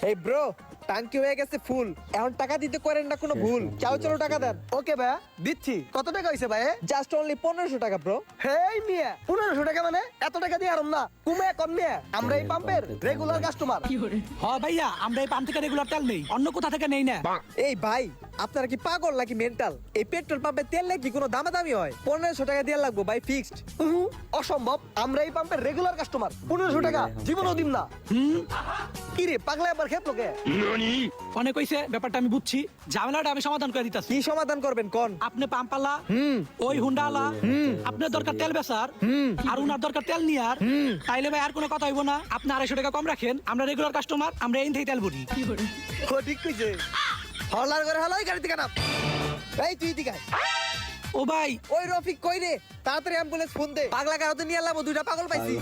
এই ব্রো, টাঙ্কি হয়ে গেছে ফুল। এখন টাকা দিতে করেন না কোনো ভুল। চাও চলো টাকা দেন। ওকে ভাই, দিচ্ছি। কত টাকা হয়েছে ভাই? জাস্ট অনলি 1500 টাকা ব্রো। হেই মিয়া, 1500 টাকা মানে এত টাকা দিয়ে আরম না কুমে কম মিয়া। আমরা এই পাম্পের রেগুলার কাস্টমার। হ্যাঁ ভাইয়া, আমরা এই পাম্প থেকে রেগুলার তেল নেই, অন্য কোথা থেকে নেই না। এই ভাই, আপনারা কি পাগল নাকি মেন্টাল? এই পেট্রোল পাম্পে তেল নাকি কোনো দামাদামি হয়? 1500 টাকা দিয়ে লাগবো ভাই, ফিক্সড। অসম্ভব, আমরা এই পাম্পের রেগুলার কাস্টমার। 1500 টাকা জীবনও দিম না। কি রে পাগলা, আবার খেপ লোকে? অনেক হইছে, ব্যাপারটা আমি বুঝছি। ঝামেলাটা আমি সমাধান করে দিতাছি। কি সমাধান করবেন কোন? আপনি পাম্পালা, ওই হুন্ডালা, আপনার দরকার তেল বেচার, আর উনার দরকার তেল নিয়ার। তাইলে ভাই আর কোনো কথা হইব না। আপনি 250 টাকা কম রাখেন, আমরা রেগুলার কাস্টমার, আমরা এই থেকে তেল ভরি। ও ঠিক কইছে। হলার করে হলাই গাড়ি থেকে নাম। এই তুই দিকে আয়। ও ভাই, ওই রফিক কই রে? তাড়াতাড়ি অ্যাম্বুলেন্স ফোন দে। পাগলা গাড়িতে নিয়ে এলাম, দুইটা পাগল পাইছি।